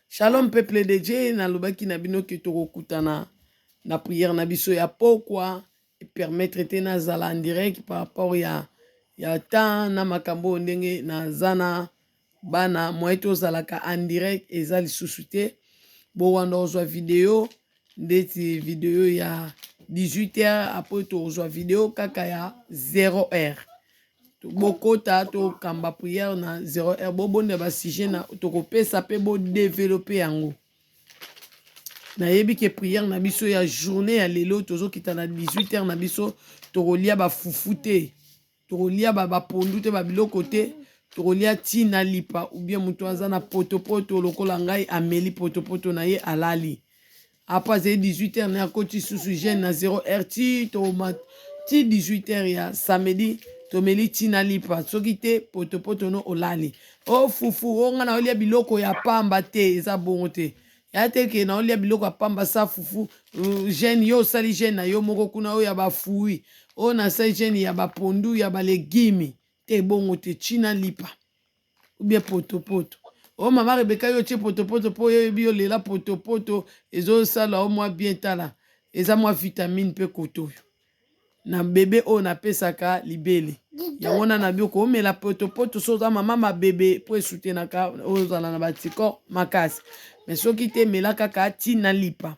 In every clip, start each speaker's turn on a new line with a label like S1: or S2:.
S1: Shalom peuple de Dieu, na lobaki na bino ke tokokutana na prière na biso ya pokwa et permettre te na zala en direct par rapport ya temps na makambo ndenge na zana bana moyeto zalaka en direct eza lisusu te bo wanda ozwa video ndeti video ya 18h après tozwa video kaka ya 0h bokota tokamba prière na 0h bobonde basujet na tokopesa mpe bodevelope yango nayebi ke prière na biso ya journée ya lelo tozokita na 18h na biso tokolia bafufu te tokolia bapondu te babiloko te tokolia ntina lipa ou bien moto aza na potopoto lokola ngai ameli potopoto na ye alali apres azali 18h na akoti susu jeune na 0h ti 18h ya samedi tomeli ntina lipa soki te potopoto no olali o fufu o nga na olia biloko ya pamba te eza bongo te ya te ke na olia biloko ya pamba sa fufu jeune yo osali jeune na yo moko kuna oyo ya bafui oyo nasali jeune ya bapondu ya balegimi te bongo te ntina lipa ubie potopoto o mama Rebeka yo tie potopoto po oyebi yo lela potopoto ezosala o mwa bien tala eza mwa vitamine mpe kotoyo na bebe oyo napesaka libele yango na bioko omela potopoto so oza mama mabebe po esutenaka oyo ozala na batikor makasi me soki te mela kaka ntina lipa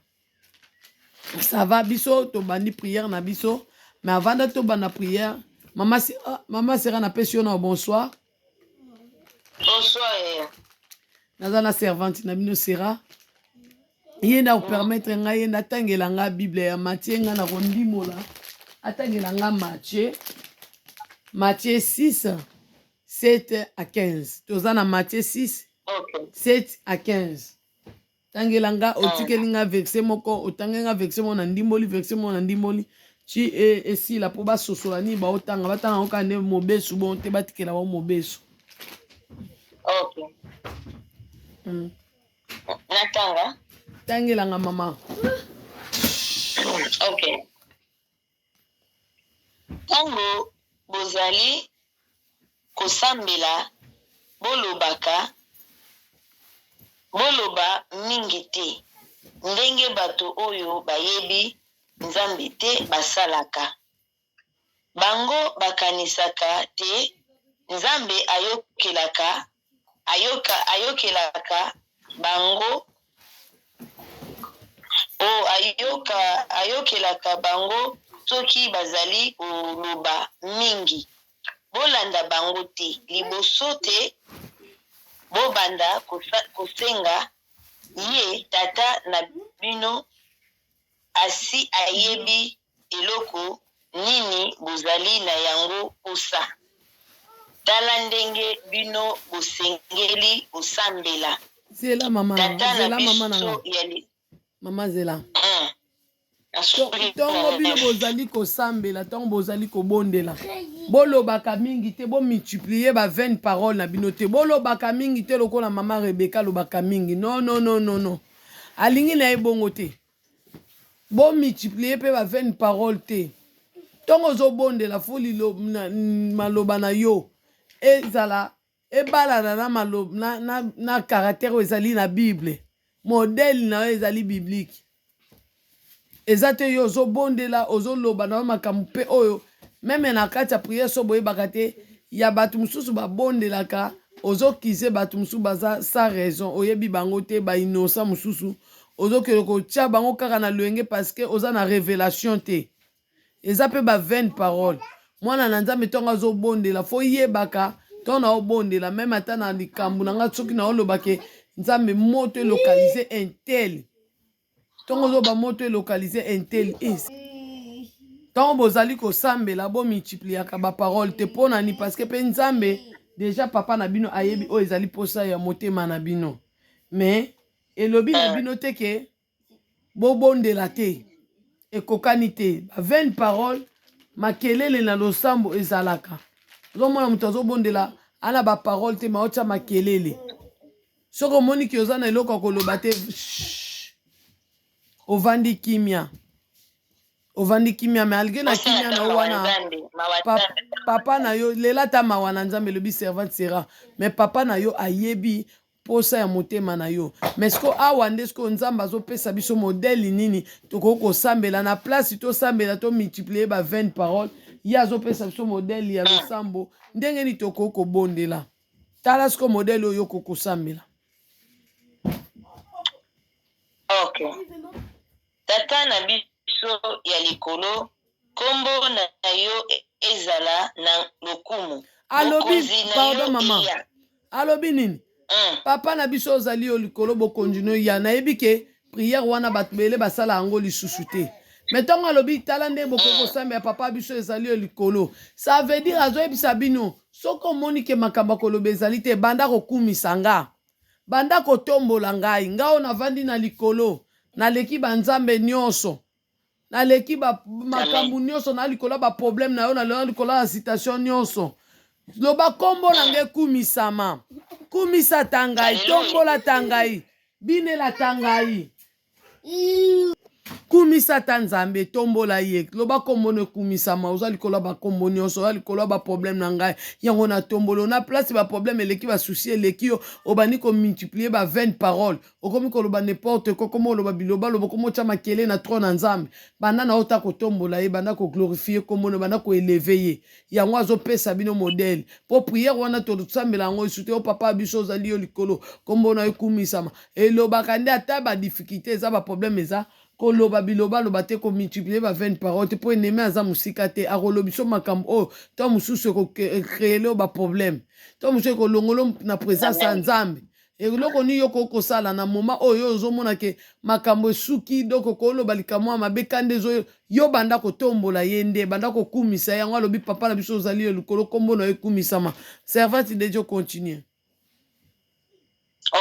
S1: sava biso tobandi prière na biso me avanda tobanda prière mama sera napesi yo na bonsoir.
S2: Bonsoir.
S1: Naza na servante na bino sera ye na opermettre ngai ye natangela nga bible ya Matthieu nga na kondimola atangela nga Matthieu 6 7 à 15 toza na Matthieu 6 7 à 15 tangela nga otikeli nga verset moko otange nga verset moko na ndimoli verset moko na ndimoli ti esila po basosola nini baotanga batanga oka nde mobesu bon te batikela bao mobesu.
S2: Okay. Natanga.
S1: Tangelanga mama.
S2: Okay. Tango bozali kosambela boloba mingi te ndenge bato oyo bayebi nzambe te basalaka bango bakanisaka te nzambe ayokelaka bango ayokelaka bango soki bazali koloba mingi bolanda bango te liboso te bobanda kosenga ye tata na bino asi ayebi eloko nini bozali na yango posa tala ndenge bino bosengeli kosambela
S1: zela mama
S2: tata
S1: zela
S2: na
S1: mama
S2: biso
S1: nanga
S2: yali
S1: mama zela ntongo bino bozali kosambela ntongo bozali kobondela bolobaka mingi te bomultiplie ba 20 parole na bino te bolobaka mingi te lokola mama Rebeka lobaka mingi non alingi na ye bongo te bomultiplie mpe ba 20 parole te ntongo ozobondela fo maloba na yo ezala ebalana na maloba na caractère oyo ezali na bible modele na yo ezali biblique eza te yo ozobondela ozoloba na yo makambo mpe oyo meme na kati ya priere so boyebaka te ya bato mosusu babondelaka ozokize bato mosusu baza sa raison oyebi bango te bainosa mosusu ozokende kotia bango kaka na lwenge parceke oza na révélation te eza mpe ba 20 parole mwana na nzambe ntongo azobondela fo yebaka ntongo na obondela meme ata na likambo na nga soki na olobake nzambe moto elokalize intel ntongo ozoba moto elokalize intel ntongo bozali kosambela bomultipliaka baparole te mpo nani parceke mpe nzambe deja papa na bino ayebi oyo ezali posa ya motema na bino me elobi na bino te ke bobondela te ekokani te ba 20 parole makelele na losambo ezalaka ozomona moto azobondela ana baparole te maotya makelele soki omoni ki oza na eloko ya koloba te ovandi kimia me alge na kimia na yo wana papa na yo lela ta mawa na nzambe elobi servante sera me papa na yo ayebi posa ya motema na yo mais siko awa nde siko nzambe azopesa biso modele nini tokoki kosambela na place tosambela tomultiplie ba 20 parole ye azopesa biso modele ya losambo ndenge nini tokoki kobondela tala siko modele oyo kokosambela.
S2: Okay. Tata na biso ya likolo kombo na yo ezala na lokumu.
S1: Alobi pardon mama. Alobi nini? Papa na biso ozali yo likolo bokonzi no ya nayebi ke prière wana bato bele basala yango lisusu te. Mais ntango alobi tala nde bokoko sambela papa biso ezali yo likolo. Ça veut dire azoyebisa bino soki omoni ke makambo koloba ezali te banda kokumisa nga. Banda kotombola ngai ngao navandi na likolo naleki banzambe nyonso naleki makambo nyonso na likolo ba problème na yo na likolo ya citation nyonso loba kombo na ngai kumisama kumisa tangai tombola tangai binela tangai kumisa ta nzambe tombola ye loba kombo ne kumisama oza likolo ba kombo nyonso oza likolo ba problème na ngai yango na tombolo na place ba problème eleki ba souci eleki yo obani ko multiplier ba 20 paroles okomi ko loba n'importe quoi comme loba biloba loba komo tia makele na trône na nzambe banda na ota ko tombola ye banda ko glorifier kombo banda ko élever ye yango azopesa bino modèle po prière wana to tsambela yango isute o papa biso ozali yo likolo kombo na ekumisama eloba kandi ata ba difficulté za ba problème eza koloba biloba loba te ko multiplier ba 20 paroles te po enemi aza musika te akolobi so makambo o to mususu ko créer ba problème to mususu ko longolo na présence ya nzambe eloko ni yo kosala na moment oyo ozomona ke makambo esuki doko koloba likamwa mabe kande zo yo banda kotombola ye nde banda kokumisa yango alobi papa na biso ozali yo likolo kombo na ekumisama servante de Dieu continue.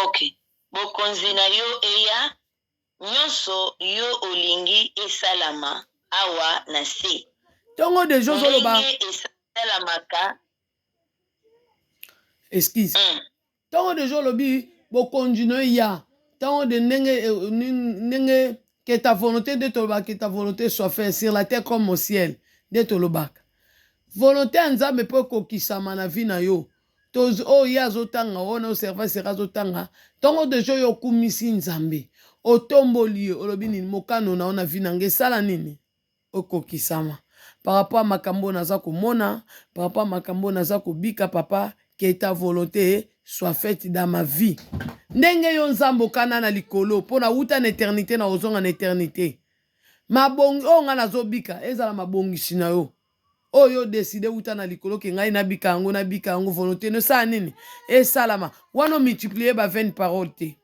S2: Okay. Bokonzi na yo eya nyonso yo olingi esalama awa na se.
S1: Tongo de jo zoloba.
S2: Esalamaka.
S1: Excuse. Tongo de jo lobi bokonzi no ya. Tongo de nenge que ta volonté de toloba que ta volonté soit faite sur la terre comme au ciel de toloba. Volonté nzambe po kokisama na vie na yo. Toz o ya zotanga ona o service sera zotanga. Tongo de jo yo kumisi nzambe. Otomboli olobi nini mokano na ona vi nange sala nini okokisama par rapport à makambo naza komona par rapport à makambo naza kobika papa que ta volonté soit faite dans ma vie ndenge yo nzambo kana na likolo pona uta na éternité na ozonga na éternité mabongi onga nazobika ezala mabongisi na yo oyo décider uta na likolo ke ngai nabika yango volonté no sala nini esalama wana multiplier ba 20 paroles te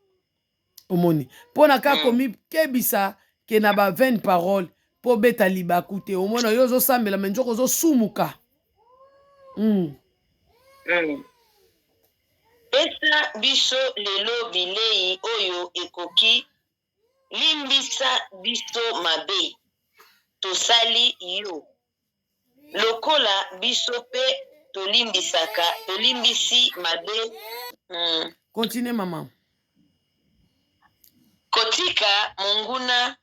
S1: omoni pona ka komi kebisa ke na ba 20 paroles po beta libaku te omona yo ozosambela me nzoko ozosumuka
S2: pesa biso lelo bilei oyo ekoki limbisa biso mabe tosali yo lokola biso pe tolimbisi mabe.
S1: Continue maman.
S2: Kotika monguna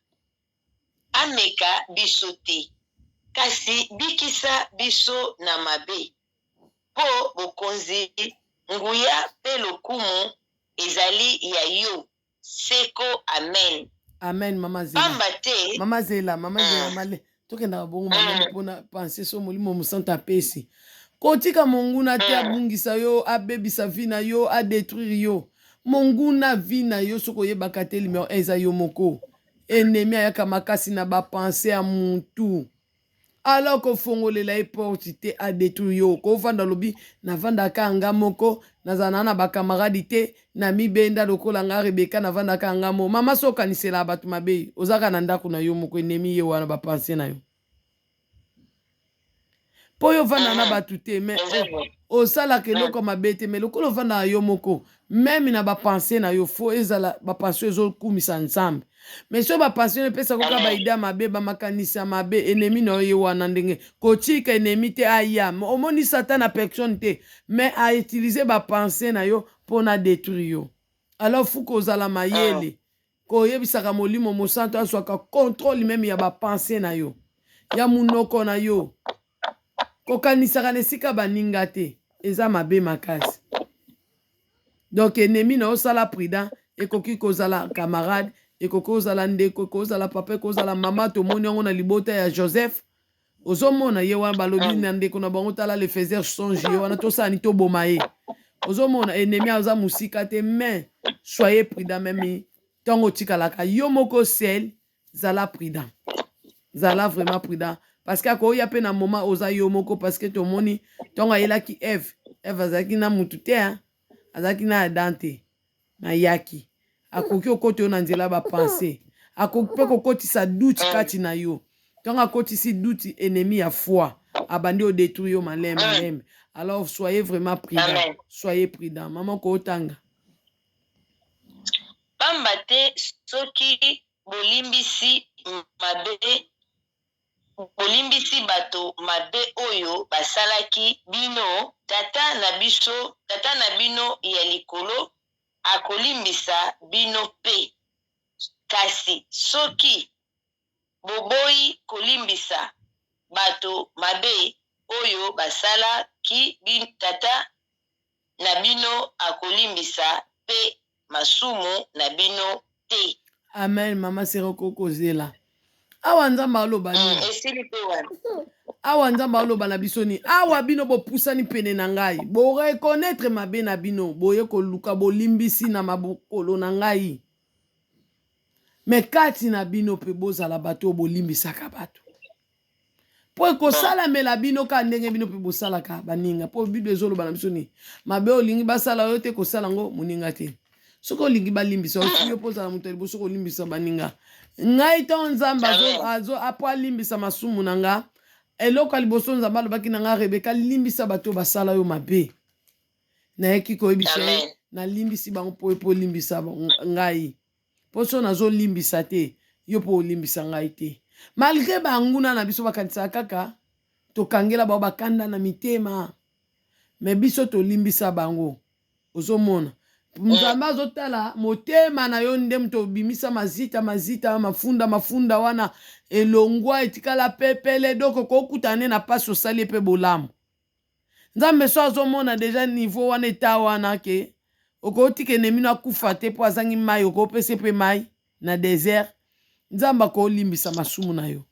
S2: ameka biso te kasi bikisa biso na mabe po bokonzi nguya pe lokumu ezali ya yo seko amen.
S1: Amen mama Zela.
S2: Pamba te
S1: mama Zela male tokenda bongo mama mpona penser so molimo musanta pesi kotika monguna te abungisa yo abebisa vi na yo adétruire yo monguna vi na yo soko yebaka te limero eza yo moko ennemi ayaka makasi na bapense ya muntu alors kofongolela ye porte te adétruire yo kovanda lobi navandaka anga moko nazala na bakamaradi te na mibenda lokola nga Rebeka navandaka anga mo mama so okanisela bato mabe ozaka na ndako na yo moko ennemi ye wana bapense na yo po yo vanda na bato te me osalaka eloko mabe te me lokola ovanda na yo moko meme na bapense na yo fo ezala bapense ezokumisa nzambe me so bapense epesa koka baida mabe bamakanisa mabe ennemi na yo ye wana ndenge kotika ennemi te aya omoni satan na personne te me autilize bapense na yo mpona détruire yo alors fu kozala mayele koyebisaka molimo mosanto azwaka contrôle meme ya bapense na yo ya munoko na yo kokanisaka na esika baninga te eza mabe makasi donc ennemi na osala prudent ekoki kozala camarade ekoki kozala ndeko kozala papa kozala mama tomoni yango na libota ya Joseph ozomona ye wana balobi na ndeko na bango tala le faiseur songe ye wana tosala ni toboma ye ozomona ennemi aza musika te mais soyez prudent même ntango otikalaka yo moko sel zala prudent zala vraiment prudent parce que akoya mpe na moment oza yo moko parce que tomoni ntango ayelaki eve azalaki na mutu te azalaki na Adam te na yaki akoki okoti yo na nzela bapense akoki mpe kokotisa duti kati na yo ntango akotisi duti ennemi ya foi abandi odétruire yo maleme alors soyez vraiment prudent soyez prudent mama kootanga
S2: pamba te soki bolimbisi bato mabe oyo basalaki bino tata na bino ya likolo akolimbisa bino pe kasi soki boboyi kolimbisa bato mabe oyo basalaki tata na bino akolimbisa pe masumu na bino te.
S1: Amen mama seroko kozela awa nzambe aloba nini
S2: esili pe wana
S1: awa nzambe aloba na biso nini awa bino bopusani pene na ngai borekonetre mabe na bino boye koluka bolimbisi na mabokolo na ngai me kati na bino mpe bozala bato oyo bolimbisaka bato mpo ekosalamela bino ka ndenge bino mpe bosalaka baninga mpo bible ezoloba na biso nini mabe olingi basala oyo te kosala yango moninga te soki olingi balimbisa oyo mpo ozala moto ya liboso kolimbisa baninga ngai ntango nzambe apo alimbisa masumu na nga eloko ya liboso nzambe alobaki na nga Rebeka limbisa bato oyo basala yo mabe nayeki koyebisa ye nalimbisi bango mpo olimbisa ngai mpo so nazolimbisa te yo mpo olimbisa ngai te malgré banguna na biso bakanisaka kaka tokangela bao bakanda na mitema me biso tolimbisa bango ozomona nzambe azotala motema na yo nde moto obimisa mazita mafunda wana elongwa etikala pepele doko kokutane na pasi osali mpe bolamu nzambe so azomona deja niveau wana eta wana ke okotika enemi akufa te mpo azangi mai okopesa mpe mai na desert nzambe akolimbisa masumu na yo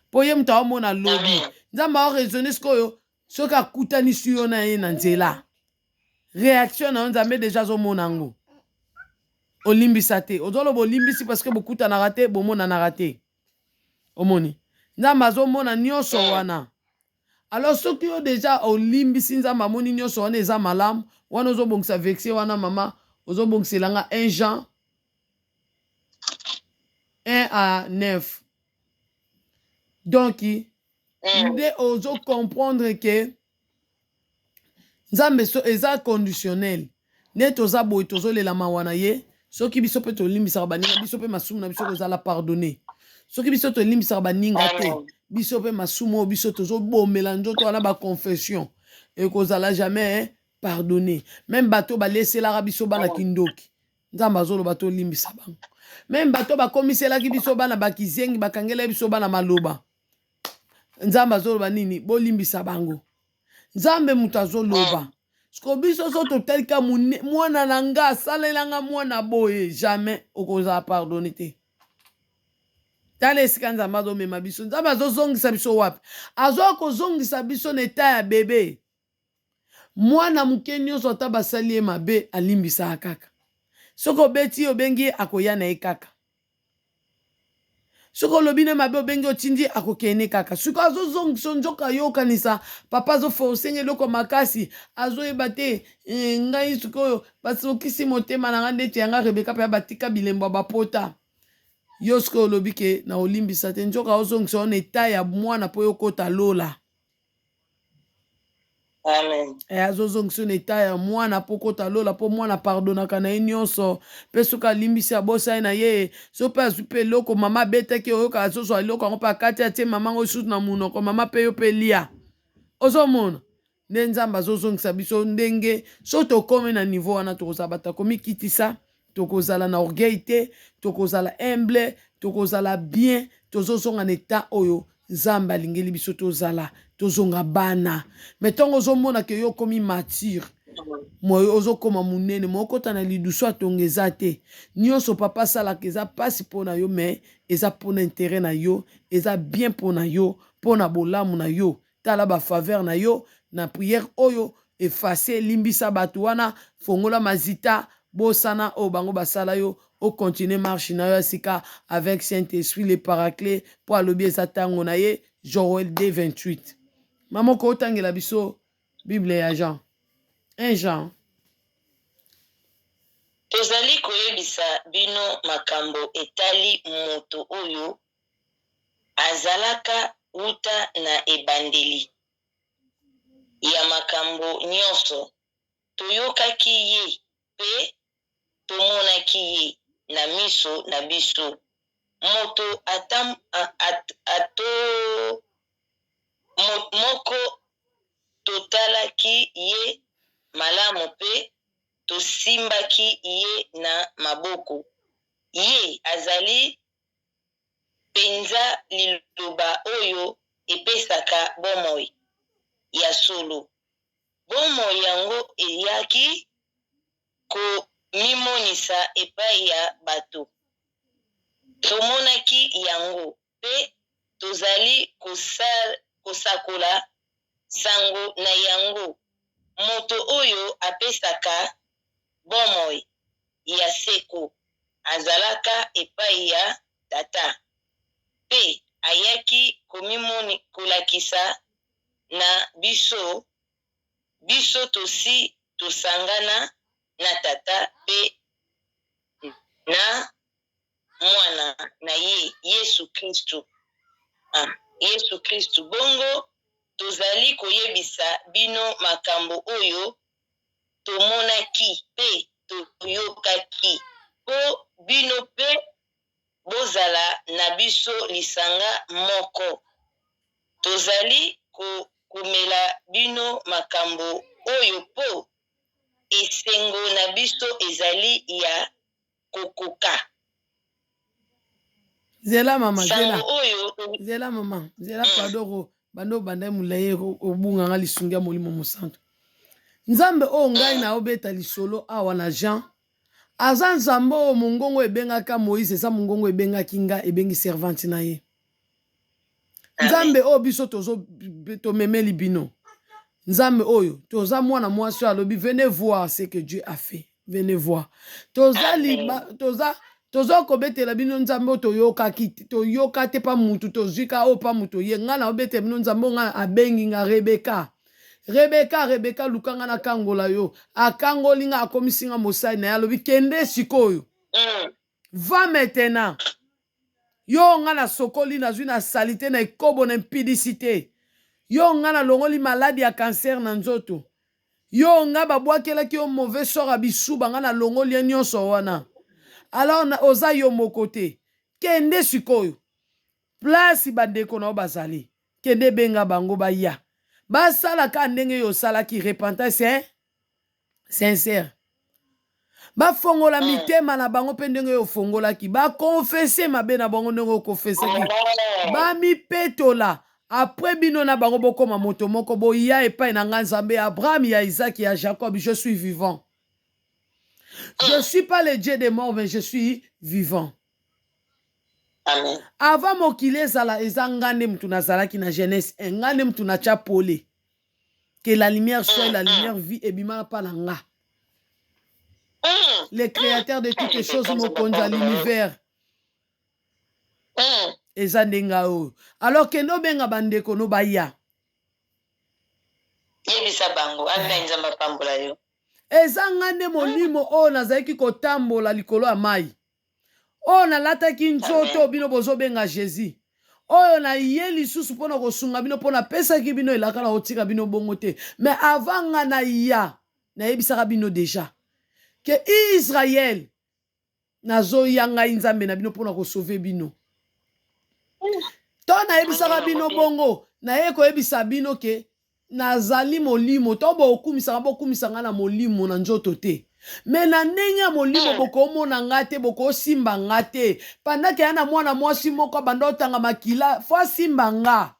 S1: mpo ye moto aomona lobi nzambe aoraisonne sikoyo soki akutanisi yo na ye na nzela réaction na yo nzambe deja azomona yango olimbisa te ozoloba olimbisi parceke bokutanaka te bomonanaka te omoni nzambe azomona nyonso wana alors soki yo deja olimbisi nzambe amoni nyonso wana eza malamu wana ozobongisa vexe wana mama ozobongiselanga 1 Jean 1:9 donc nde ozokomprendre ke nzambe eza conditionnel nde toza boye tozolelama wana ye soki biso mpe tolimbisaka baninga biso mpe masumu na biso kozala pardonne soki biso tolimbisaka baninga te biso mpe masumu oyo biso tozobomela nzoto wana baconfession ekozala jamais pardonne même bato baleselaka biso bana kindoki nzambe azoloba tolimbisa bango même bato bakomiselaki biso bana bakizengi bakangela biso bana maloba nzambe azoloba nini bolimbisa bango nzambe moto azoloba siko biso so totalika mwana na nga asalelanga mwana boye jamais okozala pardonne te tala esika nzambe azomema biso nzambe azozongisa biso wapi azokozongisa biso na eta ya bebe mwana moke nyonso ata basali ye mabe alimbisaka kaka soki obeti obengi ye akoya na ye kaka soki olobi ne mabe obengi otindi akokende kaka soki azozongisa nzoka yokanisa papa azoforsenga eloko makasi azoyeba te ngai sikoyo basokisi motema na nga ndeti yanga Rebeka mpe batika bilembo ya bapota yo sikoyo olobi ke na olimbisa te nzoka ozongisa wana eta ya mwana mpo yokota lola
S2: amen
S1: azozongisa na eta ya mwana mpo kota lola mpo mwana pardonaka na ye nyonso mpe soki alimbisi abosa ye na ye so mpe azwi mpe eloko mama abetaki oyoka azozwa eloko yango mpe akati atie mama ngo lisusu na munoko mama mpe yo mpe lia ozomona nde nzambe azozongisa biso ndenge so tokómi na niveau wana tokozala bato akomikitisa tokozala na orgueil te tokozala humble tokozala bien tozozonga na eta oyo nzambe alingeli biso tozala tozonga bana me ntongo ozomona ke yo okomi mature moyo ozokoma munene mokota na lidusu atonga te nyonso papa asalaka eza pasi mpo na yo me eza mpo na intérêt na yo eza bien mpo na yo mpo na bolamu na yo tala bafaveur na yo na prière oyo efase elimbisa bato wana fongola mazita bosana oyo bango basala yo okontinue marche na yo ya sika avec Saint-Esprit le paraclet mpo alobi eza ntango na ye Joël 2:28 mamoko otangela biso Bible ya Jean 1 Jean.
S2: Tozali koyebisa bino makambo etali moto oyo azalaka wuta na ebandeli ya makambo nyonso toyokaki ye pe tomonaki ye na miso na biso moto moko totalaki ye malamu pe tosimbaki ye na maboko ye azali penza liloba oyo epesaka bomoi ya solo bomoi yango eyaki komimonisa epai ya bato tomonaki yango pe tozali kosakola sango na yango moto oyo apesaka bomoi ya seko azalaka epai ya tata pe ayaki kolakisa na biso tosi tosangana na tata pe na mwana na ye Yesu Kristu. Yesu Kristu bongo tozali koyebisa bino makambo oyo tomonaki pe toyokaki po bino pe bozala na biso lisanga moko tozali komela bino makambo oyo po esengo na biso ezali ya kokoka
S1: zela mama zela mama zela padoro bando banda mulaye obunga nga lisungia molimo musantu nzambe o ngai na obeta lisolo awa na Jean aza nzambe o mongongo ebengaka Moïse eza mongongo ebengaki nga ebengi servante na ye nzambe o biso tomemeli bino nzambe oyo toza mwana mwasi alobi venez voir ce que Dieu a fait venez voir toza kobetela bino nzambe toyoka te pa mutu tozwika o pa mutu ye nga na obetela bino nzambe nga abengi nga Rebeka lukanga na kangola yo akangoli nga akomisi nga mosali na ye alobi kende sikoyo va maintenant yo nga na sokoli nazwi na salite na ekobo na impudicité yo nga na longoli maladi ya cancer na nzoto yo nga babwakelaki yo mauvais sort ya bisuba nga na longoli ye nyonso wana alors oza yo moko te kende sikoyo place bandeko na yo bazali kende benga bango baya basalaka ndenge yo osalaki repentance sincère bafongola mitema na bango mpe ndenge yo ofongolaki bakonfese mabe na bango ndenge okofesaki bamipetola apres bino na bango bokoma moto moko boya epai na nga nzambe ya Abraham ya Isaac ya Jacob je suis vivant je suis pas le Dieu des morts mais je suis vivant.
S2: Amen.
S1: Avant mokili ezala eza ngande mtu nazalaki na Genèse ngande mtu na tia pole que la lumière soit la lumière vie ebima pa na nga le créateur de toutes les choses mokonza l'univers eza ndenga oyo alors que no benga bandeko no baya
S2: yebisa bango ana nzamba pambola yo
S1: eza ngande molimo oyo nazalaki kotambola likolo ya mai oyo nalataki nzoto bino bozobenga Jésus oyo na ye lisusu mpona kosunga bino mpona pesaki bino elaka na kotika bino bongo te mais avant nga na ya nayebisaka bino deja ke Israël nazoya ngai nzambe na bino mpona kosauve bino to nayebisaka bino bongo naye koyebisa bino ke nazali molimo to bokumisaka nga na molimo na nzoto te me na ndenge ya molimo bokomona nga te bokosimba nga te pandake ya na mwana mwasi moko banda otanga makila fo asimba nga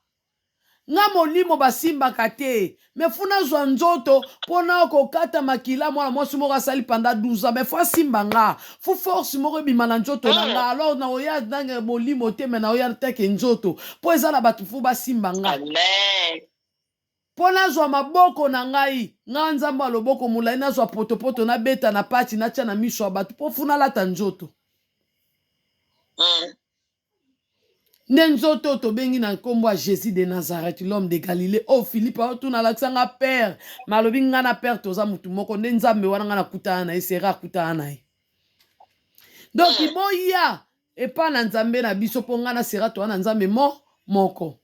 S1: nga molimo basimbaka te me funa zwa nzoto mpona kokata makila mwana mwasi moko asali panda 12 ans me fo asimba nga fu force moko ebima na nzoto na nga alors na oya nange molimo te me na oya teke nzoto mpo eza na bato fu basimba nga mpo nazwa maboko na ngai nga nzambe aloboko molai nazwa potopoto nabeta na pati natya na miso ya bato mpo fu nalata nzoto nde nzoto tobengi na nkombo ya Jésus de Nazareth l'homme de Galilée o Philippe otuna alakisanga père malobi nga na père toza mutu moko nde nzambe wana nga nakutana na ye sera akutana na ye donc boya epa na nzambe na biso mpo nga na sera toza na nzambe moko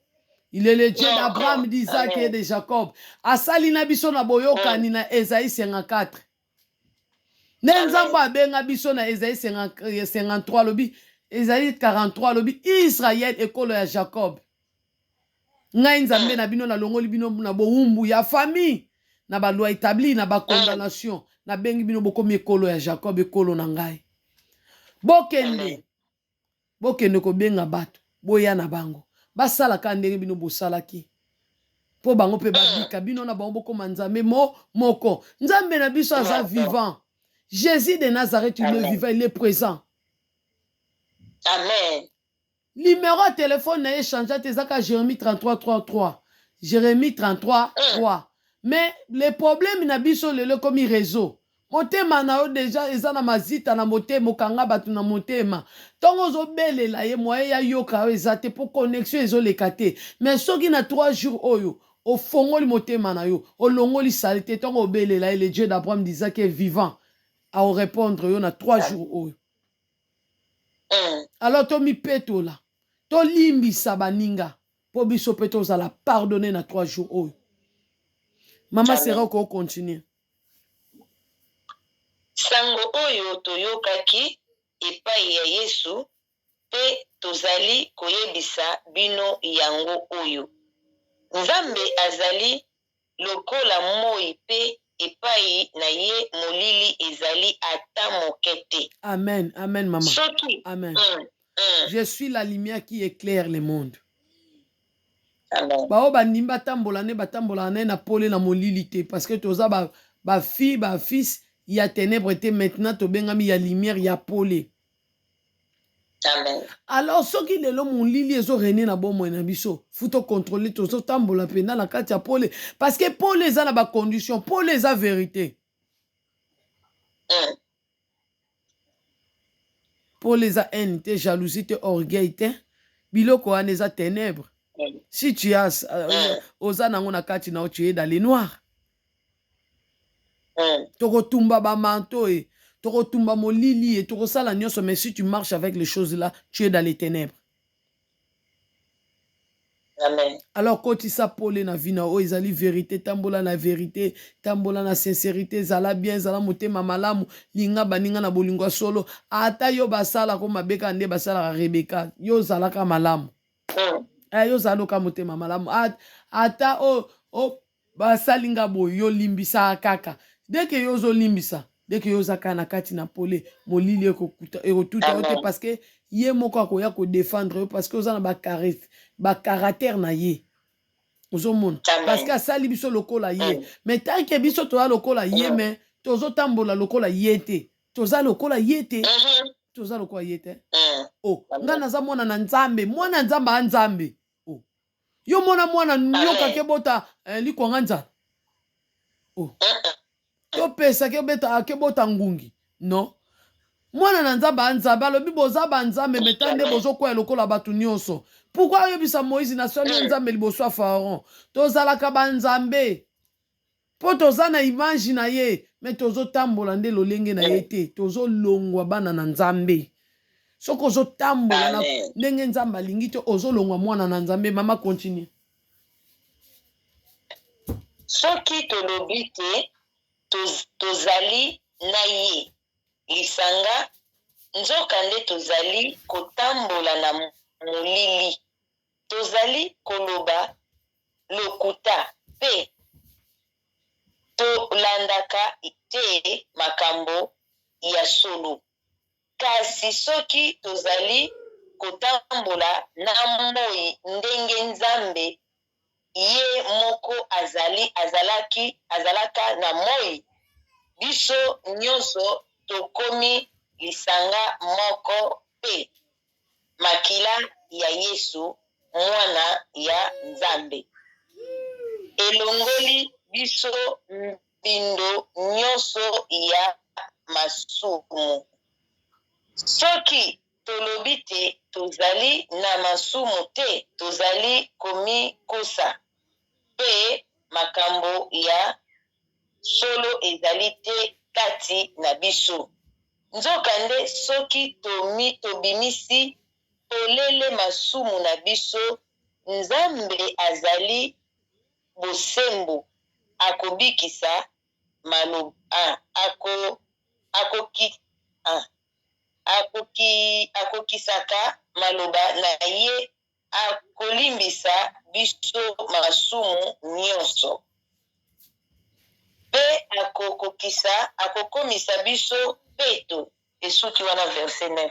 S1: il est le Dieu d'Abraham, d'Isaac et de Jacob asali na biso na boyokani na Esaïe 54 nde nzambe abenga biso na Esaïe 53 lobi Esaïe 43 lobi Israël ekolo ya Jacob ngai nzambe na bino na longoli bino na bowumbu ya famille na baloi établi na bakondamnation na bengi bino bokomi ekolo ya Jacob ekolo na ngai bokende kobenga bato boya na bango basalaka ndenge bino bosalaki mpo bango mpe babika bino na bango bokoma nzambe moko nzambe na biso aza vivant Jésus de Nazareth il est vivant il est présent.
S2: Amen.
S1: Numéro de téléphone na échange à Jérémie 33 3. Jérémie 33 3. Mais le problème na biso lelo comme réseau. Motema na yo déjà eza na mazita na motema kanga batu na motema. Tongo zo belela ye moye ya yoka ezate pour connexion ezoleka te. Mais soki na 3 jours oyo au fongoli motema na yo, au longoli salite tongo belela le Dieu d'Abraham disait qu'il est vivant à répondre yo na 3 jours oyo. Alors to mi peto la to limbisa baninga po biso peto za la pardonner na 3 jours oyo mama sera ko continuer
S2: sango oyo toyokaki epai ya Yesu pe tozali koyebisa bino yango oyo Nzambe azali lokola moi pe epai na ye molili ezali ata mokete.
S1: Amen, amen maman.
S2: Soki.
S1: Amen. Je suis la lumière qui éclaire le monde.
S2: Amen.
S1: Bao bandimba tambola ne na pole na molili te parce que toza ba fille ba fils ya ténèbres te maintenant to bengami ya lumière ya pole.
S2: Amen.
S1: Alors soki lelo molili ezo rené na bomo na biso futo contrôler tozo tambola pena na kati ya pole parce que pole eza na ba condition pole eza vérité. Pole eza haine te jalousie te orgueil te biloko wana eza ténèbres. Si tu as oza nango na kati na tu es dans les noirs. Toko tumba ba manteau et toko tumba molili et toko sala nyonso mais si tu marches avec les choses là, tu es dans les ténèbres.
S2: Amen.
S1: Alors quand ça pole na vie na o ezali vérité tambola na vérité tambola na sincérité zala bien zala motema malamu linga baninga na bolingo solo ata yo basala ko mabeka nde basala Rebeka yo zala ka malamu. Yo zalo ka motema malamu ata basalinga bo yo limbisa kaka dès que yo zo limbisa dès que yo zaka na kati na pole molili ekotuta ote parce que ye moko akoya ko défendre yo parce que oza na ba caractère na ye ozomona parce que asali biso lokola ye mais tant que biso toza lokola ye mais tozo tambola lokola ye te toza lokola ye te toza lokola ye te nga naza mwana na nzambe mwana nzambe a nzambe yo mona mwana nyoka kebota likwanga nzala yo pesa kebota ngungi non mwana na nzambe a nzambe alobi boza banzambe meta nde bozokwea lokola bato nyonso pourquoi oyebisa Moïse na soni nzambe liboso ya Pharaon tozalaka banzambe mpo toza na image na ye me tozotambola nde lolenge na ye te tozolongwa bana na nzambe soki ozotambola na ndenge nzambe alingi te ozolongwa mwana na nzambe mama continue
S2: soki tolobi te tozali na ye lisanga nzoka nde tozali kotambola na molili tozali koloba lokuta pe tolandaka te makambo ya solo kasi soki tozali kotambola na moi ndenge nzambe ye moko azalaka na moi. Biso nyonso tokomi lisanga moko pe makila ya Yesu mwana ya Nzambe. Elongoli biso mbindo nyonso ya masumu. Soki tolobi te tozali na masumu te, tozali komikosa. Pe makambo ya solo ezali te kati na biso. Nzokande soki tobimisi tolele masumu na biso, Nzambe azali bosembo akobikisa akokisaka maloba na ye, akolimbisa biso masumu nyonso. Pe akokomisa biso peto. Esuki wana verset 9.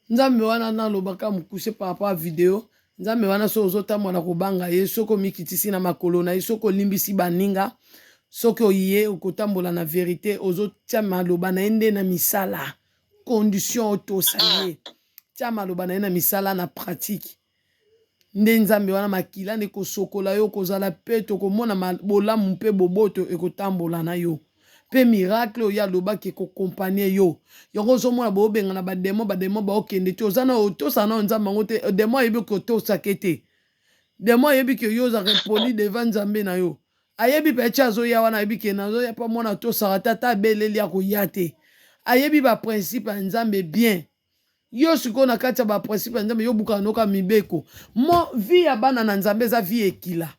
S1: Nzambe wana nalobaka mokuse par rapport à vidéo. Nzambe wana so ozotambola na kobanga ye, soko omikitisi na makolo na ye, soko olimbisi baninga, soko oye okotambola na vérité, ozotia maloba na ye nde na misala. Condition otosa ye. Tia maloba na ye na misala na pratique. Nde Nzambe wana makila nde kosokola yo, kozala peto, komona bolamu mpe boboto ekotambola na yo. Pe miracle oya lobaki ekokompanie yo. Yongo ozomona bobenga na bademo baokende te. Ozana otosa na Nzambe ngo te. Demo ayebi ko tosa kete. Demo ayebi ke yo za repoli devant Nzambe na yo. Ayebi pe tia zoya wana ayebi ke na zoya pa mona tosa tata beleli ya koya te. Ayebi ba principe ya Nzambe bien. Yo siko na kati ya ba principe ya Nzambe yo buka noka mibeko. Mo vie ya bana na Nzambe za vie ekila.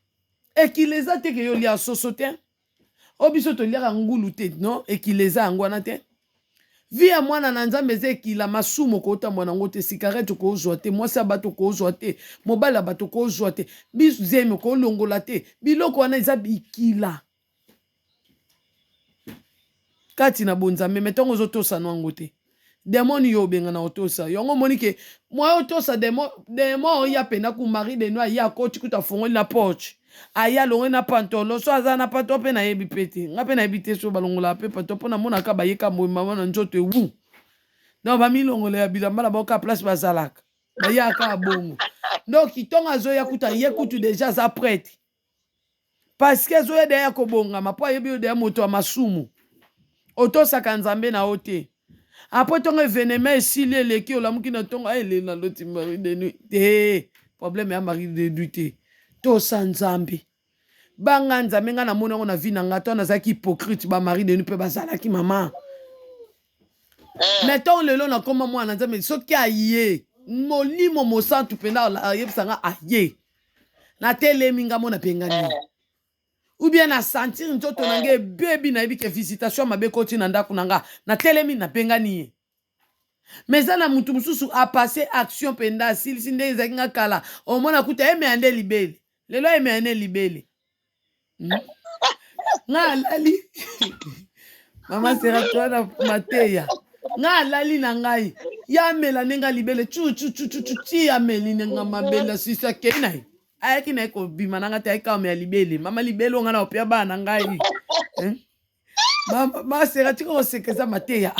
S1: Ekila eza te ke yo lia soso te. Obiso to liaka ngulu te, no? Ekileza yango wana te. Vi ya mwana na Nzambe eza ekila masumu kota mwana ngo te, sikarete ko ozwa te, mwasi bato ko ozwa te, mobala bato ko ozwa te, bisu zeme ko longola te, biloko wana eza bikila. Kati na bonzambe metongo ozotosa nwango te. Demoni yo benga na otosa. Yongo moni ke mwa otosa demo ya pena ku mari de noa ya koti kuta fongoli na porch. Aya longe na pantolo so aza na pato pe na yebi pete. Nga pe na yebi te so balongola pe pato po na mona ka bayeka mama na nzoto ewu. Na ba milongola ya bilamba na boka place bazalaka. Ba ya ka bongo. Donc kitonga zo ya kuta ye kutu déjà za prête. Parce que zo ya de ya ko bonga ma po yebi de moto ya masumu. Otosa ka Nzambe na ote. Après ton événement si les qui la mouki na ton elle na loti mari de nuit te problème ya mari de nuit to Nzambe banga Nzambe nga na mona na vie na ngato na zaki hypocrite ba mari de nuit pe bazala ki mama mettons le long na koma mwana Nzambe soki aye molimo mosantu pena la yebsanga aye na telemi nga mona pengani ou bien na sentir nzoto nange baby na yebi ke visitation mabe koti na ndako nanga na telemi na pengani mais na mutu mususu a passé action penda silisi nde ezaki nga kala omona kuta eme ande libele lelo eme ande libele nga alali mama sera toi na mateya nga alali na ngai ya mela nenga libele chu ti ya meli nenga mabela sisa kenai ayaki na ko bima nanga te ayika me libele mama libele nga na opia bana ngai mama sera tiko sekeza mateya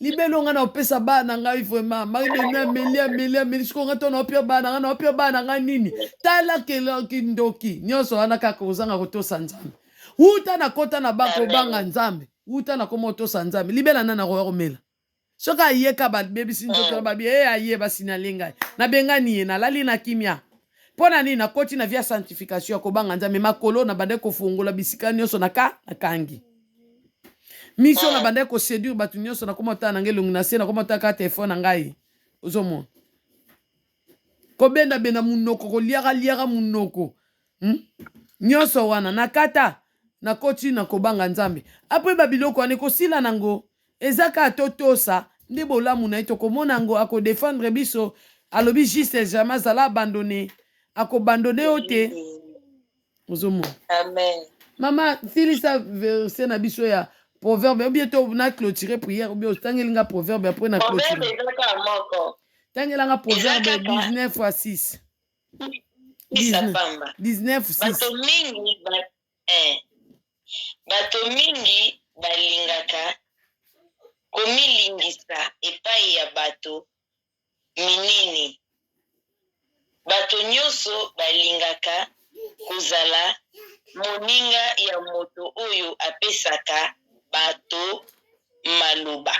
S1: libelo nga na opesa bana ngai vraiment mari de melia siko nga to na opia bana nga nini tala kelo kindoki nyoso wana kaka ozanga kotosa Nzambe uta na kota na bako banga Nzambe uta na komo tosa Nzambe libela nana ko romela soka yeka ba baby sinzo babi aye basinale ngai na bengani na lali na kimia pona nini na koti na via sanctification ko banga Nzambe makolo na bande ko fungola bisika nyoso na kangi mission na bande ko séduire batu nyoso na komota na ngelongi na se na komota ka telefone ngai ozomo ko benda munoko ko liaka munoko nyoso wana nakata na koti na kobanga Nzambe après babiloko ane ko sila nango ezaka totosa nde bolamu na ito komona ngo ako défendre biso alobi juste jamais zala abandonner ako abandonner ote ozomo
S2: amen
S1: mama tilisa verset na biso ya proverbe ou bien to na clôturer prière ou bien tangelinga proverbe après na clôturer tangelanga proverbe 19 fois 6
S2: Pamba
S1: 19
S2: bato mingi bato mingi balingaka komilingisa epai ya bato minene. Bato nyonso balingaka kozala moninga ya moto oyo apesaka bato maloba.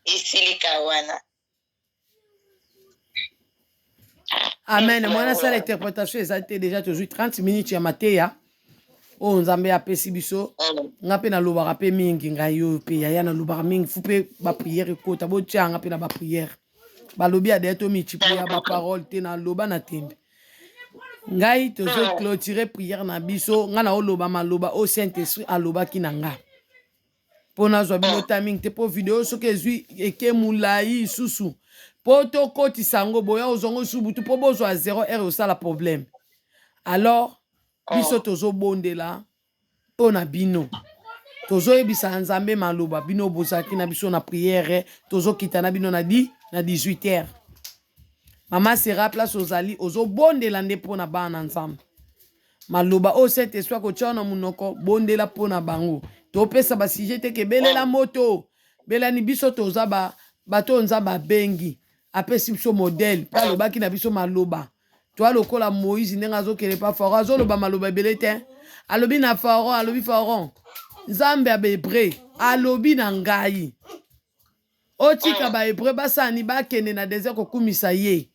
S2: Esilika wana.
S1: Amen. Moi, ça l'interprétation exacte déjà toujours 30 minutes ya mateya. O nzambe apesi biso. Nga pe na lobaka pe mingi ngai yo pe ya na lobaka mingi fu pe ba prière ekota bo tia nga pe na ba prière. Ba lobi a deto multiplier ba parole te na loba na tembe. Ngai tozo clôturer prière na biso nga na oloba maloba au Saint-Esprit aloba ki na nga. Pona zwa bino timing te po video soki ezwi eke mulai susu. Po to koti sango boya ozongo subutu po bozwa 0 osala problème. Alors biso tozo bondela pona bino. Tozo ebisa nzambe maloba bino bozaki na biso na prière tozo kita na bino na 18h. Mama sera place ozali ozo bondela nde pona bana nzambe. Maloba o Saint-Esprit ko tshona munoko bondela pona bango. Topesa ba sujet te ke belela moto. Belani biso toza bato nzamba bengi. Apesi biso modèle pa lobaki na biso maloba. Toi lokola Moïse ndenga azokele pa Pharaon azoloba maloba ebele te. Alobi na Pharaon alobi Pharaon. Nzambe ya Hébreu alobi na ngai. Otika ba Hébreu basani bakende na désert kokumisa ye.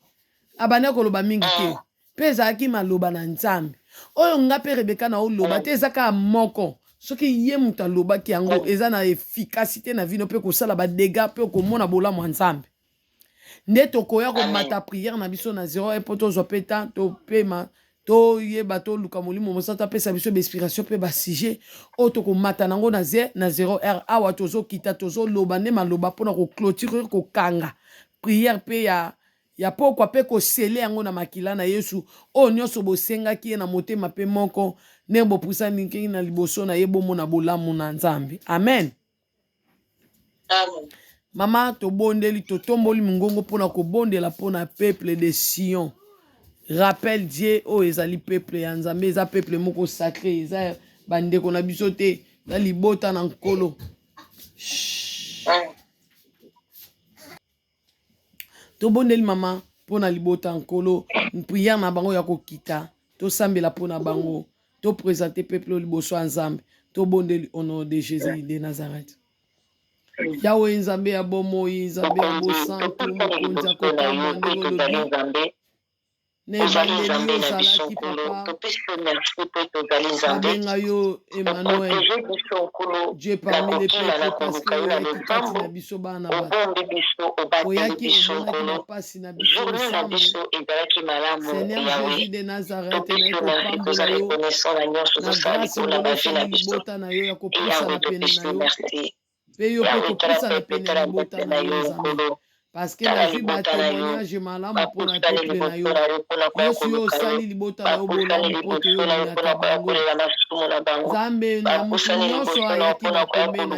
S1: Abane koloba mingi te. Peza ki maloba na Nzambe. Oyo nga pe Rebeka na oloba te ezaka moko. Soki ye muta loba ki yango eza na efficacité na vino pe kosala ba dégâts pe komona bola mwa Nzambe. Nde tokoya komata prière na biso na 0 po tozwa pe temps to pema to yeba to luka molimo mosata pesa biso inspiration pe ba sujet o to komata nango na 0 awa tozo kita tozo loba ne maloba pona ko clôturer ko kanga prière pe ya pokwa pe ko sele yango na makila na Yesu o nyonso bosenga ki na motema pe moko ne bo pusani ki na liboso na yebo mona bolamu na Nzambe. Amen.
S2: Amen.
S1: Mama to bondeli to tomboli mungongo pona ko bondela pona peuple de Sion. Rappelle Dieu o ezali peuple ya Nzambe eza peuple moko sacré eza bandeko na biso te na libota na nkolo. To bondeli mama pona libota nkolo prière na bango ya kokita to sambela pona bango to présenter peuple liboso ya Nzambe to bondeli au nom de Jésus de Nazareth. Yahweh Nzambe ya bomoi Nzambe ya bosantu mokonzi akotamba ndenge olobi nebandeli ozalaki papa babenga yo Emmanuel Dieu parmi les peuples parce que oyaki kati na biso bana bato oyaki omonaki mapasi na biso ensemble Seigneur Jésus de Nazareth naye kopambola yo na grâce ngolo osali libota na yo ya kopusa na pene na yo pe yo pe kopusa na pene ya libota na yo Nzambe parce que nazwi batémoignage malamu mpona peuple na yo nyonso yo osali libota na yo bolamu mpo toyolingaka bango Nzambe na motu nyonso ayaki na pembe na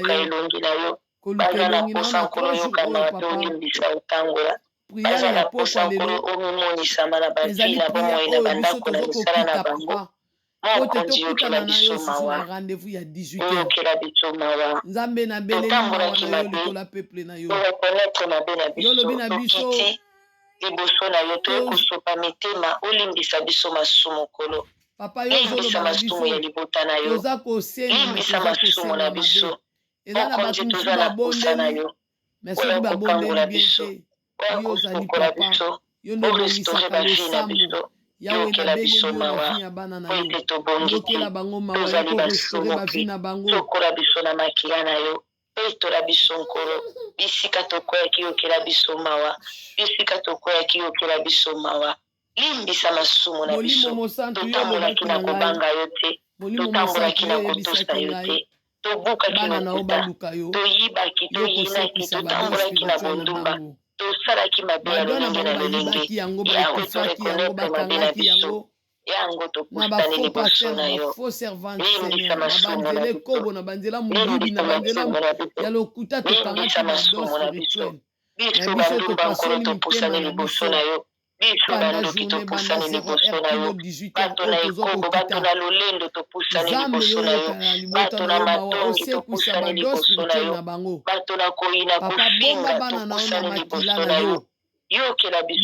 S1: yo koluka elongi na yo na 3 jours oyo papa prière ya pokwa lelo ezali prière oyo biso tozokokita papa po te tokutana na yo susu na rendez-vous ya 18h Nzambe na beleli mawa na yo likola peuple na yo yo lobi na biso
S2: liboso na yo tokosopa mitema olimbisa biso masumu kolo
S1: papa yo ozoloba na biso toza kosenga toza kosenga mabe eza na bato mosusu babondeli mais soki babondeli bien te yo ozali papa yo nde obongisaka losambo yawe nabengeli yo na vi ya bana na yo yokela bango mawa ya korestore bavi na bango
S2: sokola biso na makila na yo petola biso nkolo bisika tokoyaki yokela biso mawa bisika tokoyaki yokela biso mawa limbisa masumu na biso totambolaki na kobanga yo te totambolaki na kotosa yo te tobukaki lokuta toyibaki toyinaki totambolaki na bondumba tosalaki mabe ya lolenge na lolenge yawe torekonetre mabe na biso yango topusani liboso na yo limbisa masumu na biso
S1: na banzela moyibi na banzela ya lokuta tokangaki na don spirituel
S2: biso bandumba nkolo topusani liboso na yo
S1: panda journée banda 0h kino 18h otozo kokita zambe yo yokala libota na yo mawa osekwisa bado spirituel na bango papa bomba bana na yo na makila na yo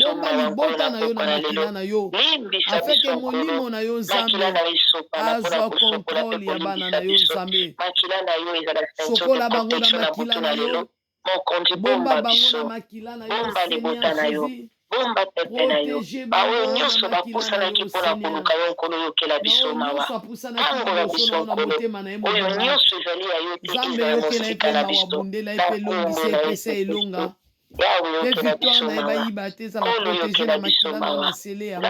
S1: bomba libota na yo na makila na yo afeke molimo na yo nzambe azwa kontrole ya bana na yo nzambe sokola bango na makila na yo bomba bango na makila na yo Seigneur Jésus protéger bango na makila na yo Seigneur nyonso apusanaki liboso na yo na motema na ye mobimba nzambe yokela ye mpe mawa bundela ye mpe longisa epesa elonga mpe victoire na ye bayiba te ezala protege na makila na yo na sele yango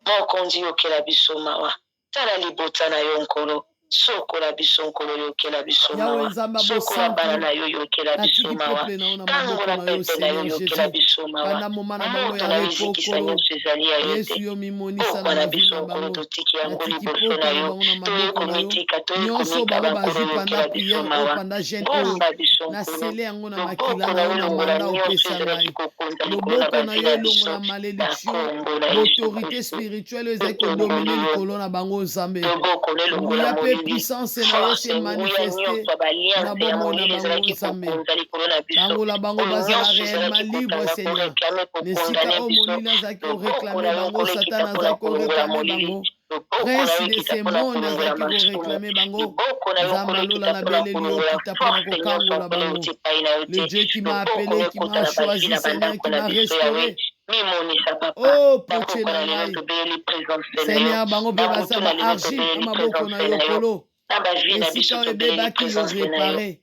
S2: mokonzi yokela biso mawa tala libota na yo nkolo sokola biso nkolo yokela biso mawa sokola bana na yo yokela biso mawa tangola pepe na yo yokela biso mawa moto na yo ezikisa nyonso ezali ya yo te pokwa na biso nkolo totiki yango liboso na yo toye komitika toye komika bankolo yokela biso mawa bomba biso nkolo loboko na yo longola nyonso ezalaki kokonza likolo na basi na biso bakombo na
S1: autorité spirituelle ezali kodomine likolo na bango nzambe nguya mpe puissance na yo se manifeste na bomoi na bango nzambe tangola bango bazala réellement libre seigneur nesika oyo molili azalaki koreklame bango satana azalaki koreklame bango prince de ce monde azalaki koreklame bango nzambe alola na beleli okita mpona kokangola bango le dieu qui m'a appelé qui m'a choisi seigneur qui m'a restauré oh poche na ngai seigneur bango mpe baza ba argile na maboko na yo kolo esika oyo ebebaki yo repare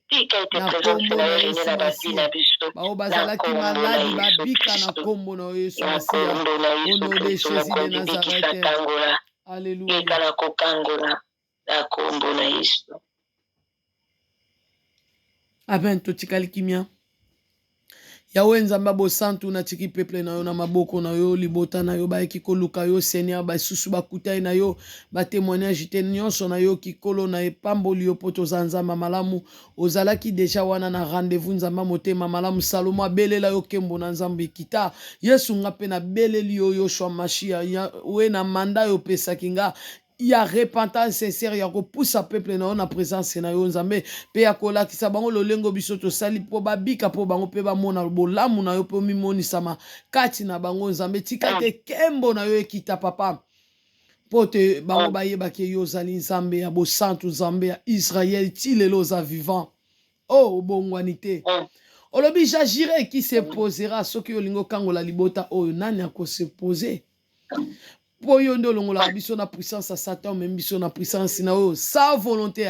S1: na nkombo na yesu masiya bao bazalaki maladi babika na nkombo na yesu masiya au nom de jésus de nazarete alleluya amen totikali kimia yawe nzambe abosantu natiki peuple na yo na maboko na yo libota na yo bayeki koluka yo seigneur basusu bakutai na yo batémoignage te nyonso na yo kikolo na epamboli yo mpo toza nzambe malamu ozalaki deja wana na rendez-vous nzambe motema malamu salomo abelela yo nkembo na nzambe ekita yesu nga mpe nabeleli yo yoshua mashia we na manda yo opesaki nga ya repentance sincère ya kopusa peuple na yo na présence na yo nzambe mpe ya kolakisa bango lolengo biso tosali mpo babika mpo bango mpe bamona bolamu na yo mpo mimonisama kati na bango nzambe tika te nkembo na yo ekita papa mpo te bango bayebaki yo ozali nzambe ya bosantu nzambe ya israel ti lelo oza vivant o obongwani te olobi j'agirai qui se posera soki olingi okangola libota oyo nani akosepose po yo nde olongola biso na puissance ya satan meme biso na puissance na oyo sa volonté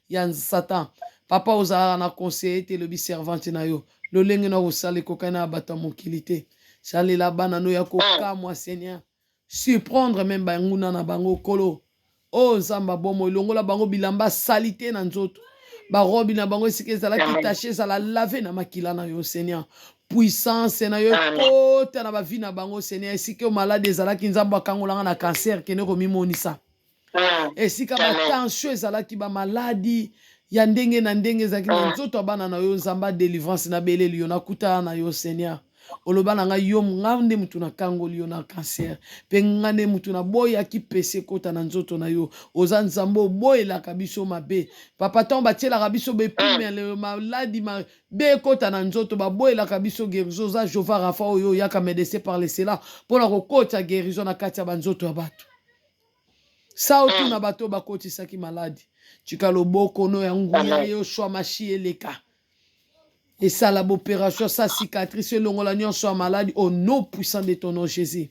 S1: ya satan papa ozalaka na conseiller te lobi servante na yo lolenge na kosala ekokani na bato ya mokili te salela bana no ya kokamwa seigneur surprendre meme banguna na bango kolo o nzamba bomo elongola bango bilamba sali te na nzoto barobi na bango esika ezalaki tache ezala lave na makila na yo seigneur puissance na yo ekota na bavi na bango seigneur esika malade ezalaki nzambe akangolanga na cancer kende komimonisa esika batension ezalaki bamaladi ya ndenge na ndenge ezalaki na nzoto ya bana na yo nzambe délivrance na beleli yo nakutana na yo seigneur oloba na ngai yo nga nde mutu nakangoli yo na cancer mpe nga nde mutu naboyaki pese ekota na nzoto na yo oza nzambe oboyelaka biso mabe papa ntango batielaka biso bepimele maladi mabe ekota na nzoto baboyelaka biso guérison oza jova rafa oyo oyaka médecin par le cela mpona kokota guérison na kati ya banzoto ya bato sa otuna bato bakotisaki maladi tika loboko no ya nguya yoshua mashi eleka esala bopération sa cicatrice elongola nyonso ya maladi au nom puissant de ton nom Jésus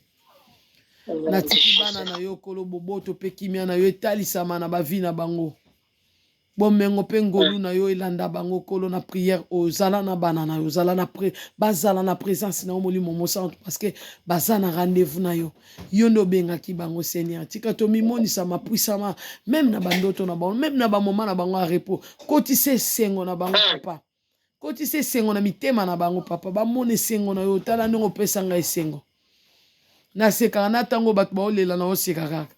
S1: natiki bana na yo kolo boboto mpe kimia na yo etalisama na bavi na bango bomengo mpe ngolu na yo elanda bango kolo na prière ozala na bana na yo bazala na présence na yo molimo mosantu parce que baza na rendez-vous na yo yo nde obengaki bango seigneur tika tomimonisama puissama même na bandoto na bango même na bamoma na bango ya repos kotisa esengo na bango papa kotisa esengo na mitema na bango papa bamona esengo na yo tala ndenge opesa ngai esengo nasekaka na ntango bato baolela na oseka kaka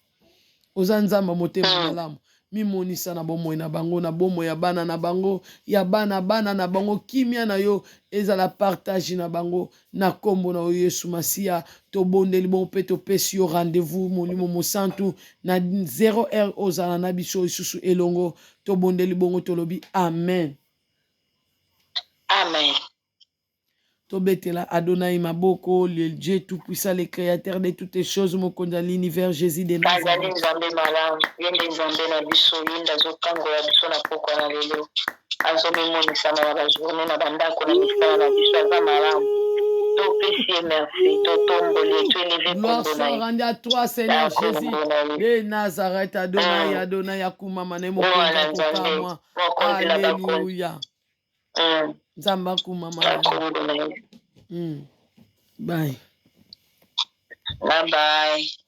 S1: oza nzambe motema malamu mimonisa na bomoi na bango na bomoi ya bana na bango ya bana na bango kimia na yo ezala partage na bango na kombo na oyo Yesu Masia tobondeli bongo mpe topesi yo rendez-vous molimo mosantu na 0h ozala na biso isusu elongo tobondeli bongo tolobi amen.
S2: Amen.
S1: Tobetela Adonai maboko, le Dieu tout-puissant, le créateur de toutes les choses, mokonza l'univers, Jésus de Nazareth. Gloire soit rendue à toi, Seigneur Jésus de Nazareth. Adonai, Adonai, Akuma Mane mokonza kokamwa. Alléluia. Nzamba kuma Mane. Bye.
S2: Bye bye.